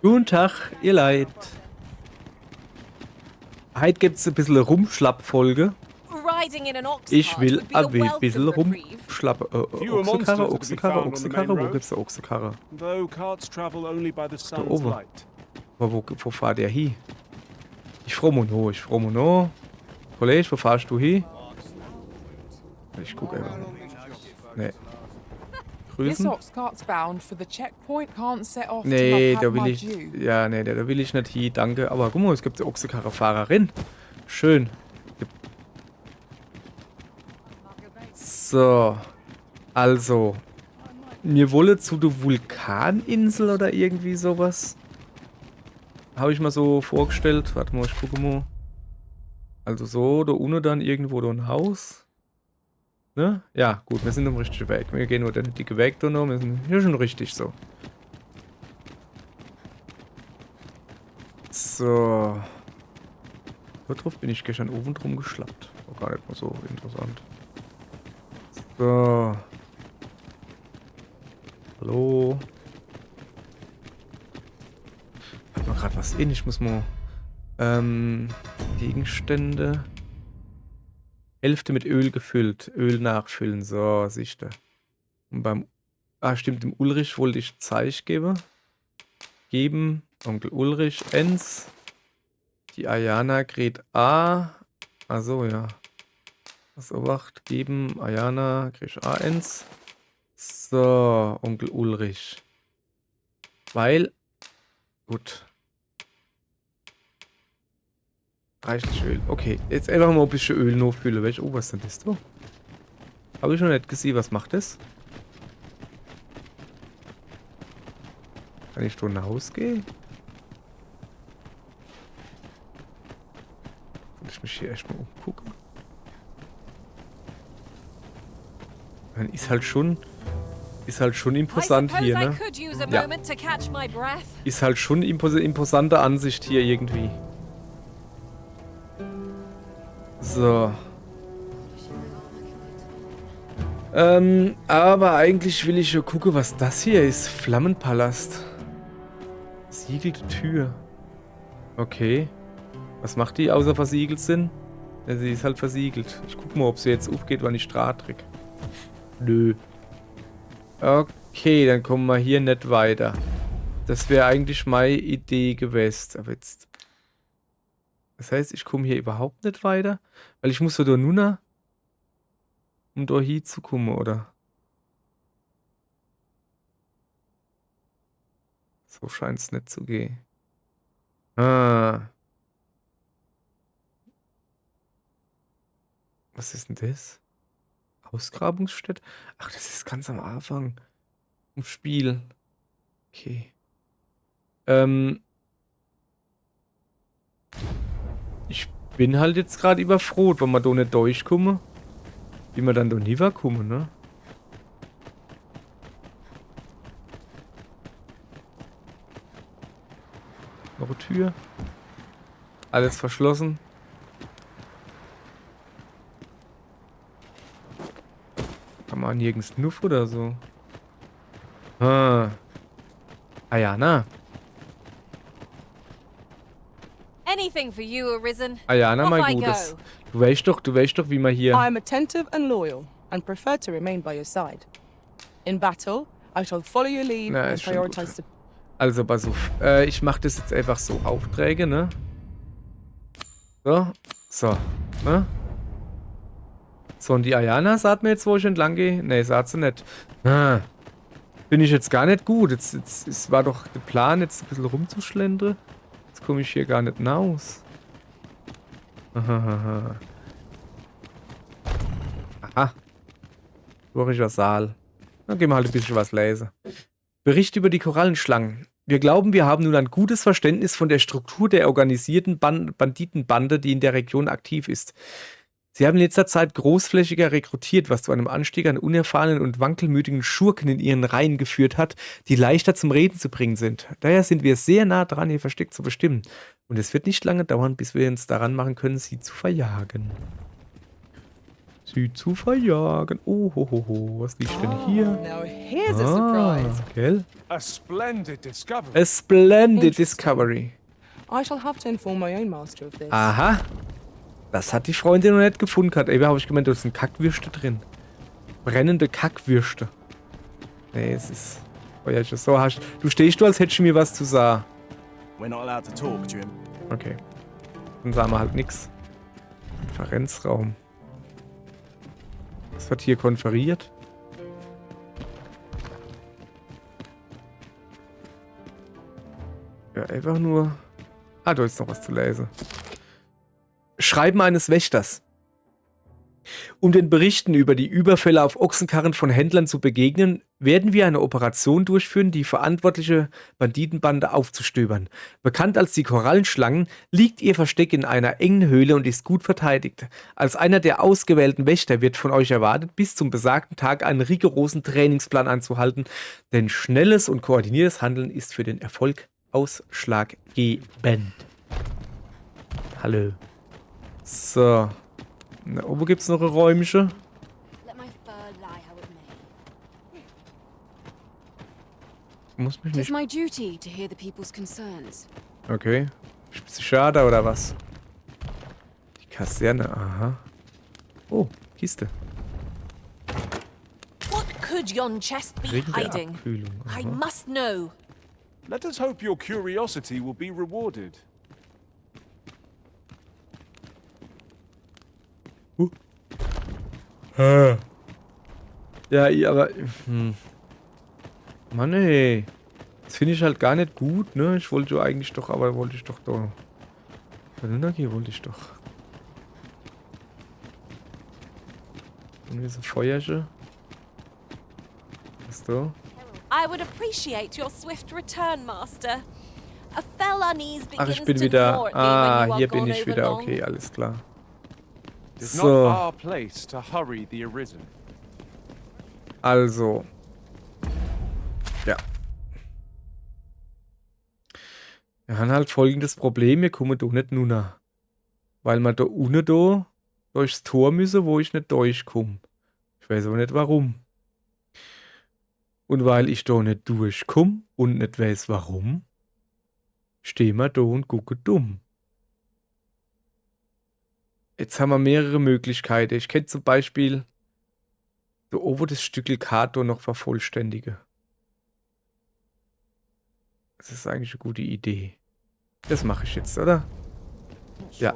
Guten Tag, ihr Leid. Heute gibt's ein bisschen Rumschlapp-Folge. Riding in an ox Ich cart will would be a ein bisschen welcome reprieve. rumschlappen. Fewer Ochsekarre, monsters are to be Ochsekarre, found on the main Ochsekarre. Wo road, gibt's eine Ochsekarre? though carts travel only by the Da sun's oben. light. Aber wo fahrt ihr hin? Ich frage mich noch. Kollege, wo fahrst du hin? Ich gucke einfach mal. Nee. This Grüßen? ox cart's bound for the checkpoint. Can't set off till Nee, I've da had will my ich. due. Ja, nee, da will ich nicht hin, danke. Aber guck mal, es gibt eine Ochsekarre-Fahrerin. Schön. So. Also. Wir wollen zu der Vulkaninsel oder irgendwie sowas. Habe ich mal so vorgestellt. Warte mal, ich gucke mal. Also so, da unten dann irgendwo da ein Haus. Ne? Ja, gut, wir sind am richtigen Weg. Wir gehen nur den dicken Weg da noch. Wir sind hier schon richtig so. So. Darauf bin ich gestern oben drum geschlappt. War gar nicht mal so interessant. So. Hallo. Hat man gerade was in? Ich muss mal. Gegenstände. Hälfte mit Öl gefüllt. Öl nachfüllen. So, siehst du. Und beim. Ah, stimmt, dem Ulrich wollte ich Zeich geben. Onkel Ulrich, Ens. Die Ayana, Gret A. Also ja. Was Obacht geben. Ayana, Gret A, Ens. So, Onkel Ulrich. Weil. Gut. Reichlich Öl. Okay, jetzt einfach mal ein bisschen Öl nachfüllen. Oh, was ist denn das da? Habe ich noch nicht gesehen. Was macht das? Kann ich da nach Hause gehen? Soll ich mich hier erstmal umgucken? Dann ist halt schon imposant hier, ne? Ja. Ist halt schon imposante Ansicht hier irgendwie. So. Aber eigentlich will ich ja gucken, was das hier ist. Flammenpalast. Versiegelte Tür. Okay. Was macht die, außer versiegelt sind? Ja, sie ist halt versiegelt. Ich guck mal, ob sie jetzt aufgeht, wann ich Draht krieg. Nö. Okay, dann kommen wir hier nicht weiter. Das wäre eigentlich meine Idee gewesen. Aber jetzt... Das heißt, ich komme hier überhaupt nicht weiter? Weil ich muss so da nur um da hinzukommen, oder? So scheint es nicht zu gehen. Ah. Was ist denn das? Ausgrabungsstätte? Ach, das ist ganz am Anfang. Im Spiel. Okay. Ich bin halt jetzt gerade überfroht, wenn wir da nicht durchkommen. Wie wir dann da nie kommen, ne? Noch eine Tür. Alles verschlossen. Kann man nirgends Nuff oder so. Ah. Ayana. Anything for you, Arisen. Ayana, Off mein I Gutes. go. Du weißt doch, wie man hier... I am attentive and loyal, and prefer to remain by your side. In battle, I shall follow your lead Na, and ist schon prioritize the... Also, pass auf. Ich mache das jetzt einfach so. Aufträge, ne? So. So. Ne? So, und die Ayana sagt mir jetzt, wo ich entlang gehe? Ne, sagt sie nicht. Ah. Bin ich jetzt gar nicht gut. Es war doch der Plan, jetzt ein bisschen rumzuschlendern. Jetzt komme ich hier gar nicht raus. Aha. Historischer Saal. Dann gehen wir halt ein bisschen was lesen. Bericht über die Korallenschlangen. Wir glauben, wir haben nun ein gutes Verständnis von der Struktur der organisierten Banditenbande, die in der Region aktiv ist. Sie haben in letzter Zeit großflächiger rekrutiert, was zu einem Anstieg an unerfahrenen und wankelmütigen Schurken in ihren Reihen geführt hat, die leichter zum Reden zu bringen sind. Daher sind wir sehr nah dran, ihr Versteck zu bestimmen. Und es wird nicht lange dauern, bis wir uns daran machen können, sie zu verjagen. sie zu verjagen. Oh, ho, ho, ho. Was liegt denn hier? Now here's a surprise. Gell? A splendid discovery. A splendid Interesting. discovery. I shall have to inform my own master of this. Aha. Das hat die Freundin noch nicht gefunden gehabt. Eben habe ich gemeint, da sind Kackwürste drin. Brennende Kackwürste. Nee, es ist... Oh ja, so hast du stehst du, als hättest du mir was zu sagen. We're not allowed to talk, Jim. Okay. Dann sagen wir halt nix. Konferenzraum. Was wird hier konferiert? Ja, einfach nur... Ah, da ist noch was zu lesen. Schreiben eines Wächters. Um den Berichten über die Überfälle auf Ochsenkarren von Händlern zu begegnen, werden wir eine Operation durchführen, die verantwortliche Banditenbande aufzustöbern. Bekannt als die Korallenschlangen, liegt ihr Versteck in einer engen Höhle und ist gut verteidigt. Als einer der ausgewählten Wächter wird von euch erwartet, bis zum besagten Tag einen rigorosen Trainingsplan anzuhalten, denn schnelles und koordiniertes Handeln ist für den Erfolg ausschlaggebend. Hallo. So. Na, oben gibt es noch ein Räumchen. Let my fur lie how it may. Muss mich It is nicht... my duty to hear the people's concerns. Okay. Psychiater oder was? Die Kaserne, aha. Oh, Kiste. What could yon chest be Ring der hiding? Abkühlung. I Aha. must know. Let us hope your curiosity will be rewarded. Ja, aber... Mann, ey. Das finde ich halt gar nicht gut, ne? Ich wollte eigentlich doch, aber wollte ich doch da... Hier wollte ich doch. Und hier so Feuerchen. Was da? I would appreciate your swift return, Master. A fell unease Ach, begins ich bin to wieder... gnaw at me when you are Hier bin gone ich over wieder. long. Okay, alles klar. It's not So, our place to hurry the Arisen. also... Ja. Wir haben halt folgendes Problem, wir kommen da nicht nunter. Weil wir da unten da durchs Tor müssen, wo ich nicht durchkomme. Ich weiß aber nicht warum. Und weil ich da nicht durchkomme und nicht weiß warum, stehen wir da und gucken dumm. Jetzt haben wir mehrere Möglichkeiten. Ich könnte zum Beispiel da oben das Stückel Karte noch vervollständigen. Das ist eigentlich eine gute Idee. Das mache ich jetzt, oder? Ja.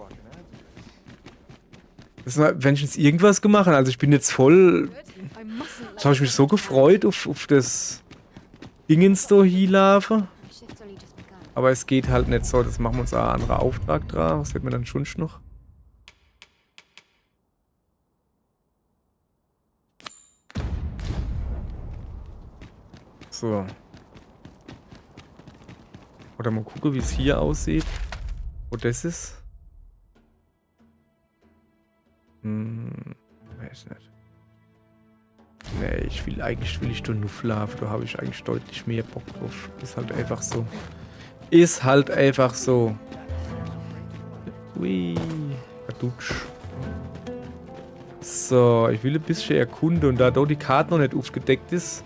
Das war, wenn ich jetzt irgendwas gemacht habe, also ich bin jetzt voll... I mustn't Jetzt habe ich mich so gefreut auf das Dingens da hinlaufen. My shift's only just begun. Aber es geht halt nicht so. Das machen wir uns auch einen anderen Auftrag dran. Was hätten wir dann schon noch? So. Oder mal gucken, wie es hier aussieht. Wo das ist. Weiß nicht. Nee, eigentlich will ich da nur schlafen. Da habe ich eigentlich deutlich mehr Bock drauf. Ist halt einfach so. Ist halt einfach so. Ui. Kadutsch. So, ich will ein bisschen erkunden. Und da da die Karte noch nicht aufgedeckt ist,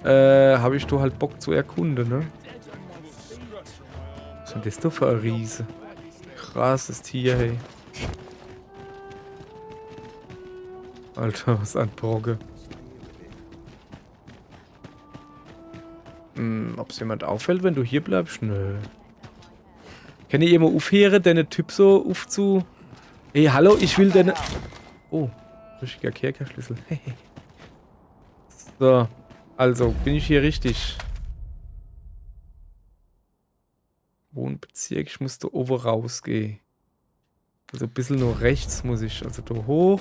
habe ich da halt Bock zu erkunden, ne? Was ist denn das da für ein Riese? Krasses Tier, hey. Alter, was ein Brogge. Ob es jemand auffällt, wenn du hier bleibst? Nö. Kann ich immer aufhören, deine Typ so aufzu... Hey, hallo, ich will deine... Oh, richtiger Kerkerschlüssel. So, also, bin ich hier richtig? Wohnbezirk, ich muss da oben rausgehen. Also ein bisschen nur rechts muss ich, also da hoch.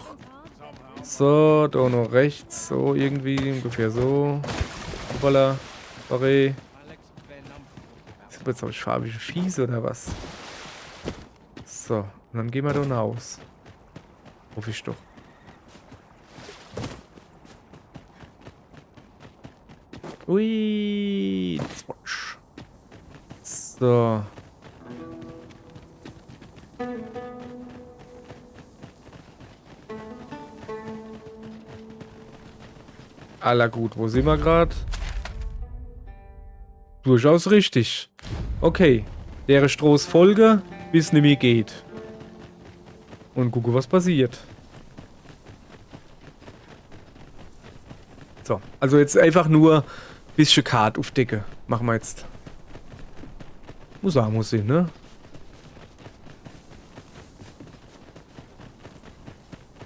So, da noch rechts, so irgendwie, ungefähr so. Hoppala, sorry. Jetzt habe ich farbige Fies oder was? So, und dann gehen wir da raus. Hoffe ich doch. Ui, Zwatsch. So. Aller gut, wo sind wir gerade? Durchaus richtig. Okay. Leere Strohs Folge, bis nicht mehr geht. Und gucke, was passiert. So, also jetzt einfach nur ein bisschen Kart aufdecken. Machen wir jetzt. Muss auch muss sein, ne?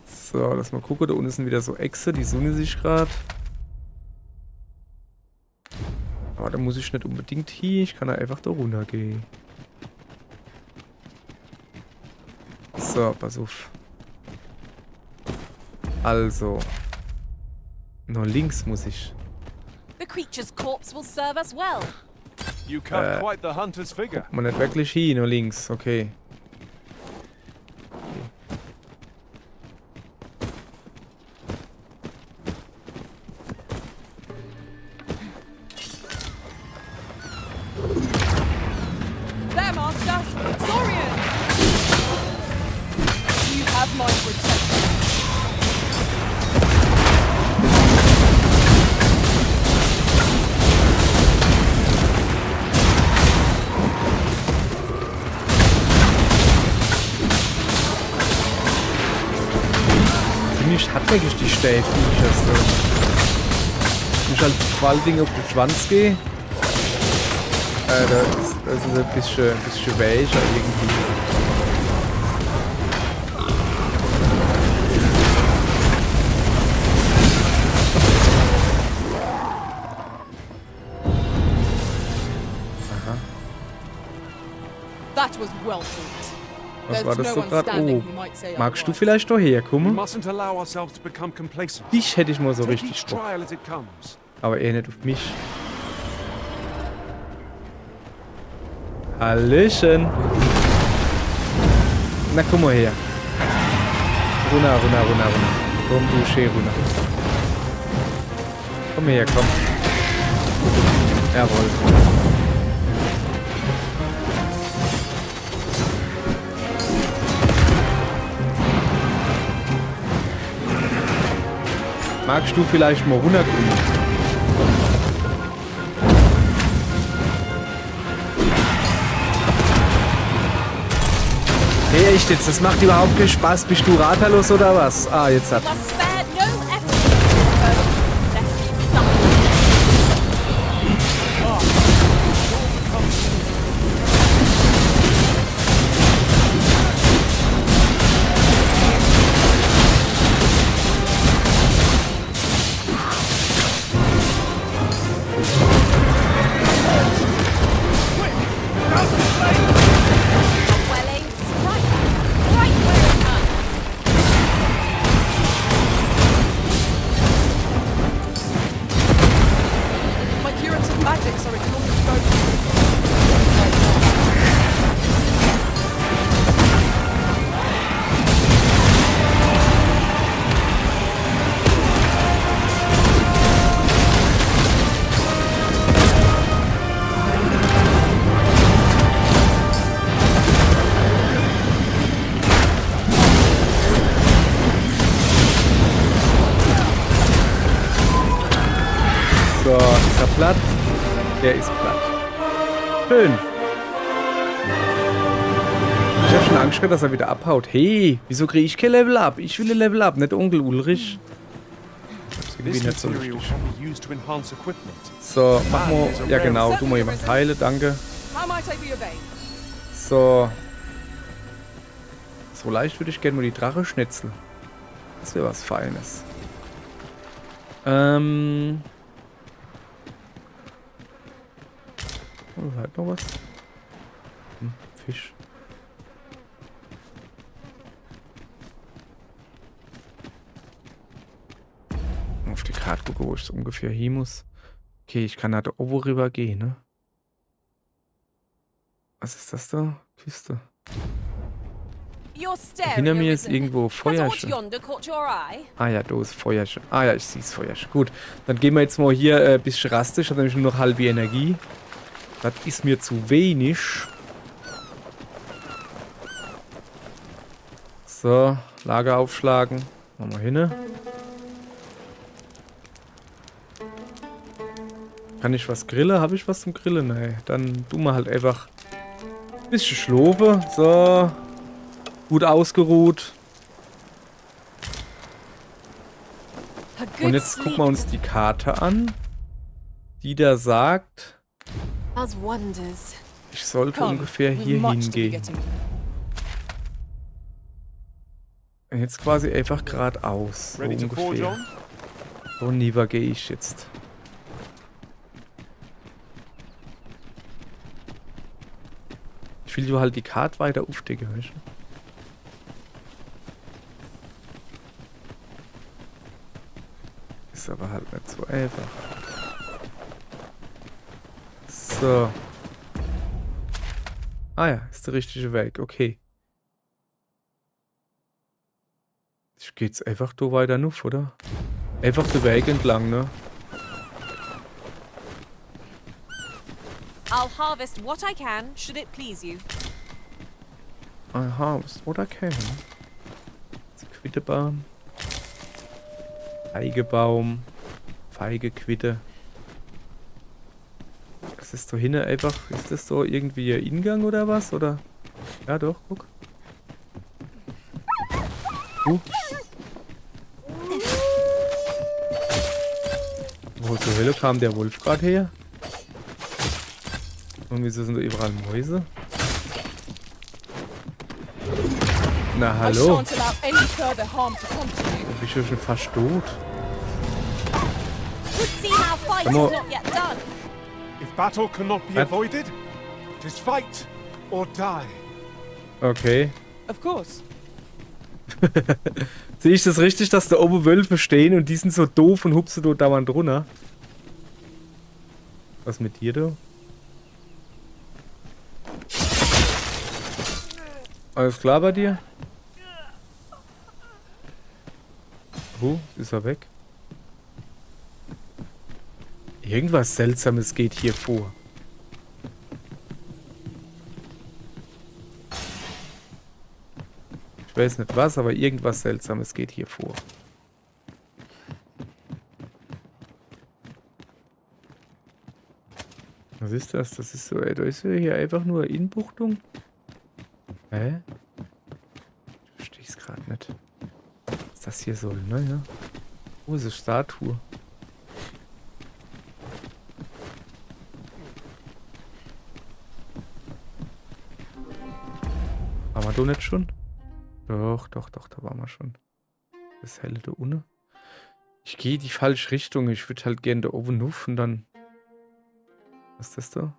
So, lass mal gucken. Da unten sind wieder so Echse, die sonne sich gerade. Aber da muss ich nicht unbedingt hier. Ich kann da einfach da runter gehen. So, pass auf. Also. Noch links muss ich. The creature's corpse will serve us well. You cut quite the hunter's figure. Man nicht wirklich hier, nur links. Okay. There, Master! Saurian! You have my protection. Ziemlich hartnäckig die Stäbe, finde ich das so. Wenn ich halt vor allen Dingen auf den Schwanz gehe, das ist ein bisschen weicher irgendwie. That was well fought. Was war das There's so no one gerade? standing Oh, who might say magst du otherwise. vielleicht doch We herkommen? mustn't allow ourselves to become complacent. Dich hätte ich mal so Take richtig each Bock. trial as it comes. Aber eher nicht auf mich. Hallöchen. Na, komm mal her. Runter. Komm, du schön runter. Komm her, komm. Jawohl. Magst du vielleicht mal runterkommen? Hey, echt jetzt? Das macht überhaupt keinen Spaß. Bist du ratlos oder was? Ah, jetzt hat. Must spare no effort. Lest we suffer. A well-aimed strike. Right where it hurts. My curative magics are ignoring both. So, ist er platt? Der ist platt. Schön. Ich hab schon Angst gehabt, dass er wieder abhaut. Hey, wieso kriege ich kein Level Up? Ich will ein Level Up, nicht Onkel Ulrich. Das ist irgendwie This nicht so material wichtig. can be used to enhance equipment. So, mach mal. Ja, genau. Du mal jemand Teile, danke. How might I be obeyed? So. So leicht würde ich gerne mal die Drache schnitzeln. Das wäre was Feines. Oh, halt noch was. Fisch. Auf die Karte gucken, wo ich so ungefähr hin muss. Okay, ich kann da oben rüber gehen, ne? Was ist das da? Küste. Your stereo Hinter mir ist isn't- irgendwo Has aught Feuerchen. yonder caught your eye? Ah ja, da ist Feuerchen. Ah ja, ich sehe das Feuerchen. Gut, dann gehen wir jetzt mal hier ein bisschen rastisch. Ich habe nämlich nur noch halbe Energie. Das ist mir zu wenig. So, Lager aufschlagen. Machen wir hin. Kann ich was grillen? Habe ich was zum Grillen? Nee. Dann tun wir halt einfach ein bisschen schlafen. So. Gut ausgeruht. A Und good jetzt gucken sleep wir uns die Karte an, die da sagt, does wonders. ich sollte Come, ungefähr we've hier much to be hingehen. getting. Und jetzt quasi einfach geradeaus. So Ready to forge ungefähr. on? So nieber gehe ich jetzt. Ich will halt die Karte weiter aufdecken, weißt du? Ist aber halt nicht so einfach. So. Ah ja, ist der richtige Weg, okay. Ich gehe jetzt einfach da weiter nuff, oder? Einfach den Weg entlang, ne? I'll harvest what I can, should it please you. Aha, what I can. Quittebaum. Feigebaum. Feigequitte. Das ist so hinten einfach. Ist das so irgendwie ein Ingang oder was? Oder? Ja, doch, guck. Wo zur Hölle kam der Wolf gerade her? Und wieso sind da überall Mäuse? Na, I hallo. shan't allow any further harm to come to you. Da bin ich ja schon fast tot. Would seem our fight Come on. is not yet done. If battle cannot be What? avoided, just fight or die. Okay. Of course. Sehe ich das richtig, dass da oben Wölfe stehen und die sind so doof und hupsen da dauernd runter? Was mit dir, du? Alles klar bei dir? Ist er weg? Irgendwas Seltsames geht hier vor. Ich weiß nicht was, aber irgendwas Seltsames geht hier vor. Was ist das? Das ist so, ey, da ist ja hier einfach nur Inbuchtung. Hä? Ich verstehe es gerade nicht. Was das hier soll, ne? Ja. Wo ist die Statue? Waren wir da nicht schon? Doch, da waren wir schon. Das helle da unten. Ich gehe die falsche Richtung. Ich würde halt gerne da oben nuff und dann. Was ist das da?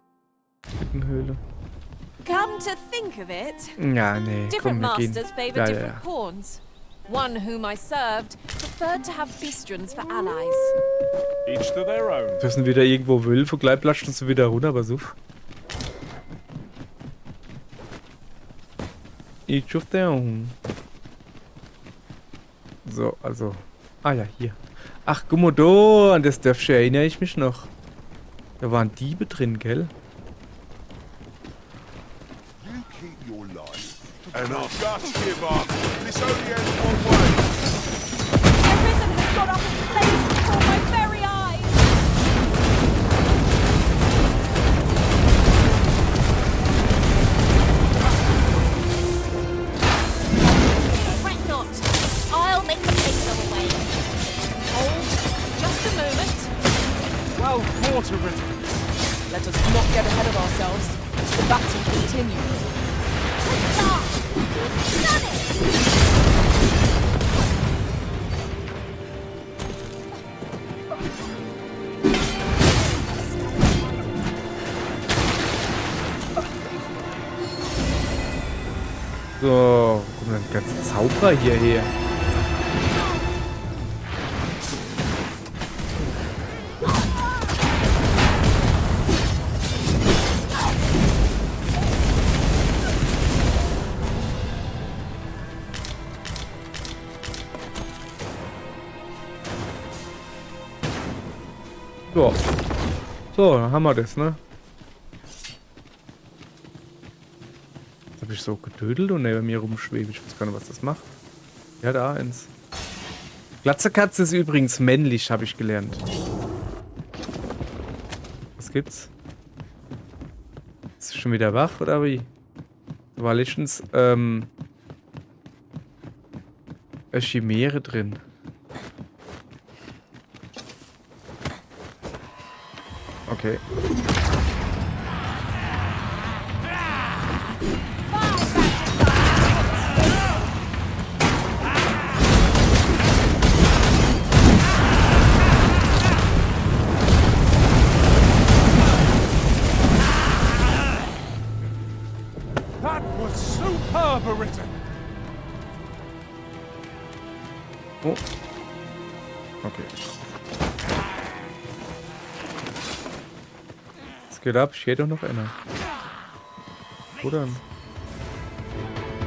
Höhle. Come to think of it, Ja, nee. different Komm, wir gehen. masters favoured Ja, different ja. pawns. One whom I served preferred to have beastrons for allies. Each to their own. Das sind wieder irgendwo Wölfe. Gleich platschen sie wieder runter, aber so. Each of their own. So, also. Ah ja, hier. Ach, guck mal da. An das Dörfchen erinnere ich mich noch. Da waren Diebe drin, gell? And I'll just give up. This only ends one way. The risen has got up in flames before my very eyes. Fret not. I'll make the place go away. Hold just a moment. Well fought, Arisen. Let us not get ahead of ourselves. The battle continues. Stop! Done it! So, wo kommen denn die ganzen Zauberer hierher? So. So, dann haben wir das, ne? Jetzt habe ich so gedödelt und neben mir rumschwebe. Ich weiß gar nicht, was das macht. Ja, da eins. Glatzekatze ist übrigens männlich, habe ich gelernt. gibt's? Ist du schon wieder wach, oder wie? Da war letztens, eine Chimäre drin. Okay. That was superb, Arita. Oh. Okay. Es geht ab, steht doch noch einer. Wo dann?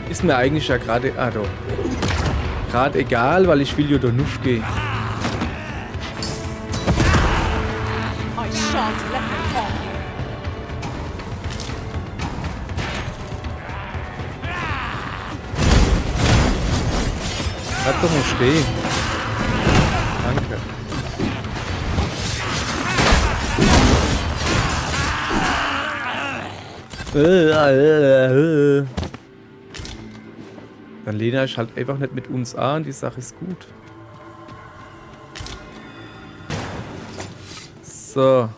Ist mir eigentlich ja gerade... Ah, doch. Gerade egal, weil ich will ja doch nicht gehen. I shan't let them harm you. Bleib doch mal stehen. Danke. Dann lehne ich halt einfach nicht mit uns an, die Sache ist gut. So.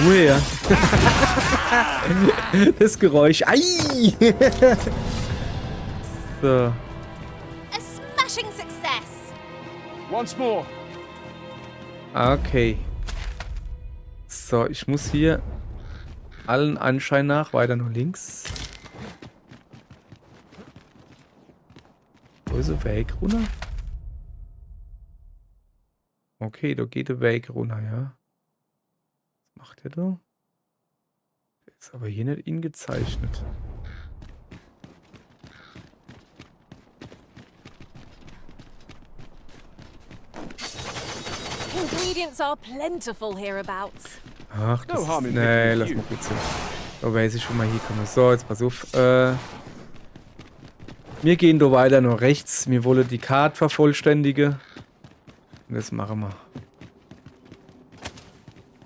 Du her. Das Geräusch. Ai! So. A smashing success! Once more. Okay. So, ich muss hier allen Anschein nach weiter nach links. Wo ist der Weg runter? Okay, da geht der Weg runter, ja. Was macht der da? Der ist aber hier nicht ingezeichnet. Ingredients are plentiful hereabouts. Ach, das No harm ist... in Nee, picking lass a mal few. gut sein. Da weiß ich schon mal hier kommen. So, jetzt pass auf. Wir gehen da weiter nach rechts. Wir wollen die Karte vervollständigen. Und das machen wir.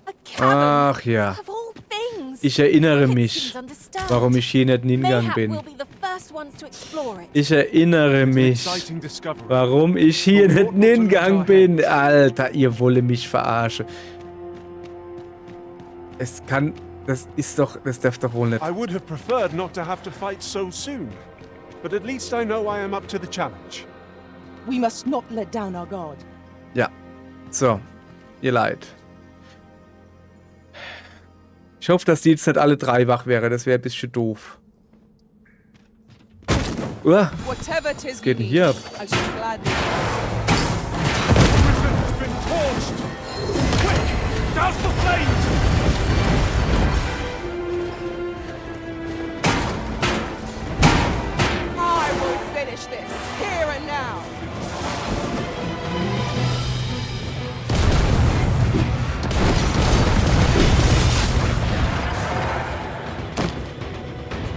A cavern Ach ja. of all things. Ich erinnere It mich, seems undisturbed. warum ich hier nicht hingegangen Mayhap bin. we'll be the first ones to explore it. Ich erinnere mich, Exciting discovery. warum ich hier nicht hingegangen bin. Alter, ihr wolle mich verarschen. Es kann... Das ist doch... Das darf doch wohl nicht... I would have preferred not to have to fight so soon. But at least I know I am up to the challenge. We must not let down our guard. Ja. So. Ihr Leid. Ich hoffe, dass die jetzt nicht alle 3 wach wären. Das wäre ein bisschen doof. Uah, Whatever it is was geht denn we hier ab? need, I shall gladly. Britain has been torched. Quick, douse the flames. I will finish this here and now.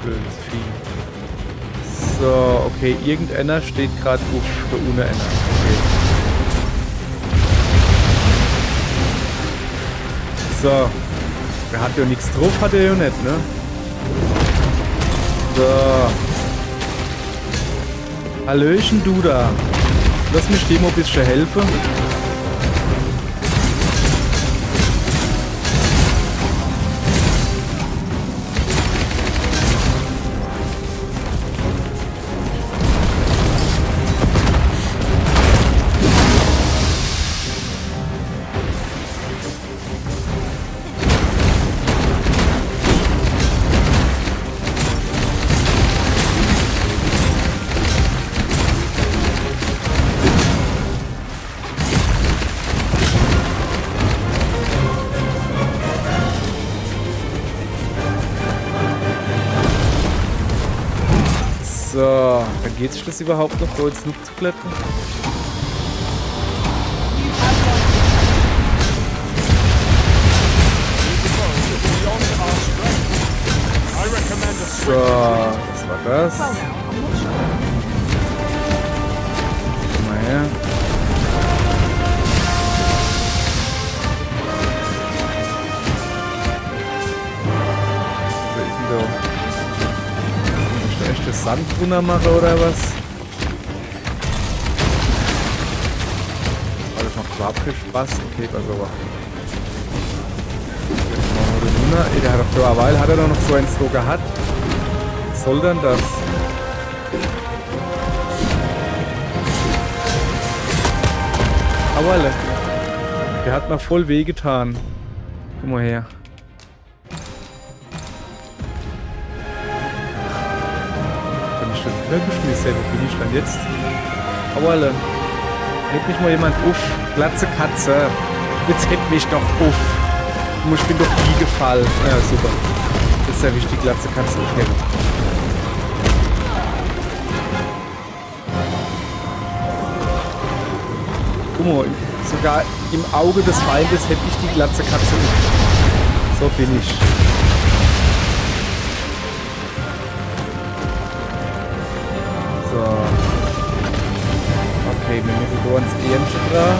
Blödes Vieh. So, okay. Irgendeiner steht gerade auf der ohne einer. Okay. So. Der hat ja nichts drauf, hat er ja nicht, ne? So. Hallöchen, du da. Lass mich dir mal ein bisschen helfen. So, dann geht sich das überhaupt noch, da jetzt noch zu klettern? Beyond our strength. I recommend a So, was war das? Well now, I'm not drunter mache oder was? Alles noch überhaupt viel Spaß. Okay, pass auf. Jetzt machen wir den runter. Ey, der hat doch da eine Weile, hat er doch noch so eins so gehabt. Was soll denn das? Auerle. Der hat mir voll wehgetan. Guck mal her. Bin ich schon übergeschmissen? Wo bin ich denn jetzt? Auerle. Hält mich mal jemand uff. Glatze Katze. Jetzt hält mich doch uff. Ich bin doch nie gefallen. Ja, super. Jetzt erwische ich die Glatze Katze aufheben. Guck mal, sogar im Auge des Feindes hätte ich die Glatze Katze nicht. So bin ich. So. Okay, wir müssen da ins Ehrenchen dran.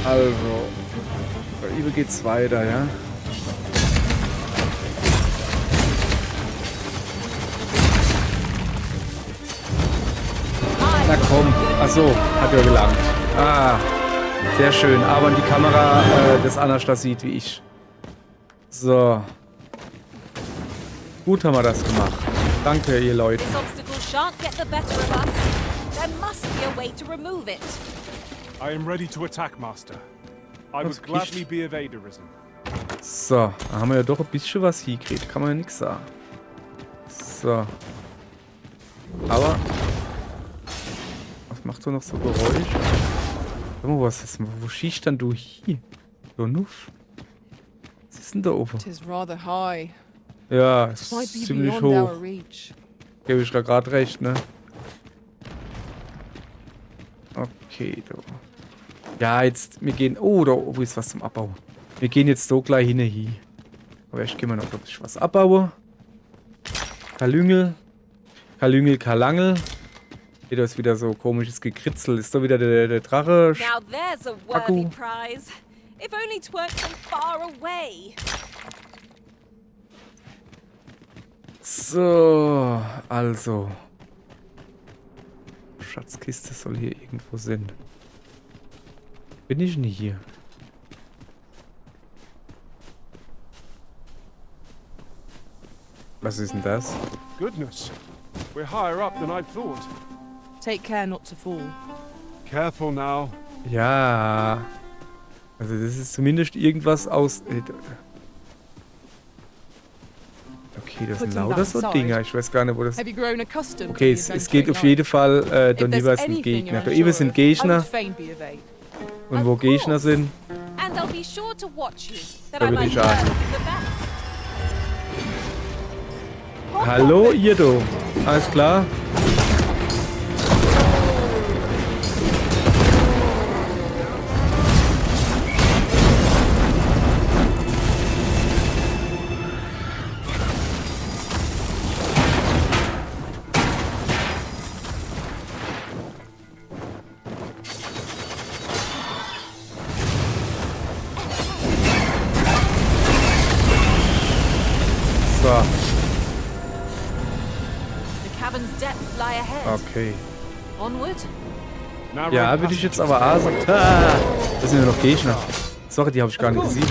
Also, bei Ibe geht's weiter, ja? Na komm, achso, hat ja gelangt. Ah, sehr schön, aber die Kamera des Anastasia sieht wie ich. So. Gut haben wir das gemacht. Danke, ihr Leute. This obstacle shan't get the better of us. There must be a way to remove it. I am ready to attack, Master. I Das would gladly be of aid arisen. So, da haben wir ja doch ein bisschen was hingekriegt. Kann man ja nichts sagen. So. Aber. Was macht so noch so Geräusch? Sag mal, was ist, wo schießt dann du hier? So nuff. Was ist denn da oben? It is rather high. Ja, It ist might be ziemlich beyond hoch. our reach. Gebe ich da gerade recht, ne? Okay, da. Ja, jetzt, wir gehen. Oh, da oben ist was zum Abbau. Wir gehen jetzt so gleich hin. Aber ich gehe mal noch, ob ich was abbaue. Kalüngel. Kalüngel, Kalangel. Hier, da ist wieder so komisches Gekritzel. Ist da wieder der Drache. Now there's a Akku. worthy prize. If only 't weren't so far away. So, also. Schatzkiste soll hier irgendwo sein. Bin ich nicht hier? Was ist denn das? Goodness, we're higher up than I thought. Take care not to fall. Careful now. Ja. Also das ist zumindest irgendwas aus... Okay, das sind Putting lauter that so aside, Dinger. Ich weiß gar nicht, wo das... Have you grown accustomed Okay, to the es geht auf adventuring jeden Fall... da life? If neben there's sind anything Gegner. you're Da eben sind unsure of, I Gegner. would fain be of aid. Und wo Of Gegner course. sind... And I'll be sure to watch you, that Da I bin might ich learn auch. from the best. Hallo, ihr do. Alles klar? So, The cavern's depths lie ahead. okay. Onward. Narrow Ja, würde ich jetzt passages. aber auch sagen. Ah, das sind ja noch Gegner. Sorry, die habe ich gar nicht gesehen.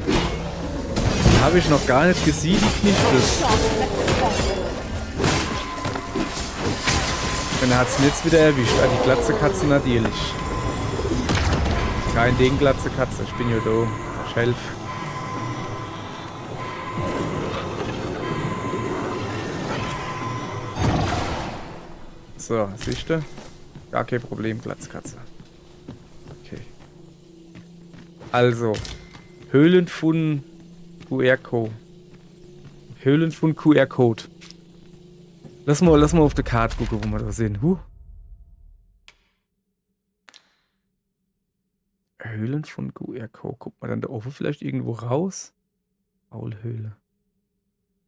Die habe ich noch gar nicht gesehen, die Knichte. Und er hat es jetzt wieder erwischt. Ah, die Glatze Katze natürlich. Kein Ding, Glatze Katze. Ich bin ja da. Ich helfe. So, siehst du? Gar kein Problem, Glatzkatze. Okay. Also, Höhlenfund QR-Code. Höhlenfund QR-Code. Lass mal auf der Karte gucken, wo wir da sind. Höhlen von Guerco. Guckt man dann da oben vielleicht irgendwo raus? Maulhöhle.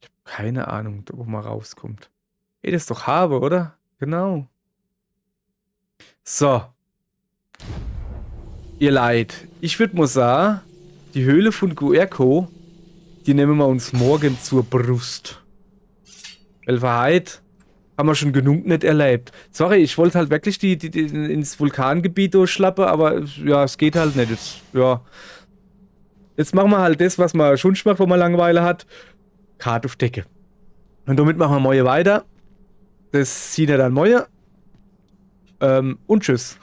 Ich habe keine Ahnung, wo man rauskommt. Das ist doch Habe, oder? Genau. So. Ihr Leid. Ich würde mal sagen, die Höhle von Guerco, die nehmen wir uns morgen zur Brust. Weil für heute haben wir schon genug nicht erlebt. Sorry, ich wollte halt wirklich die ins Vulkangebiet durchschlappen, aber ja, es geht halt nicht. Jetzt machen wir halt das, was man schon macht, wo man Langeweile hat. Karte auf Decke. Und damit machen wir morgen weiter. Das sieht er dann morgen. Und tschüss.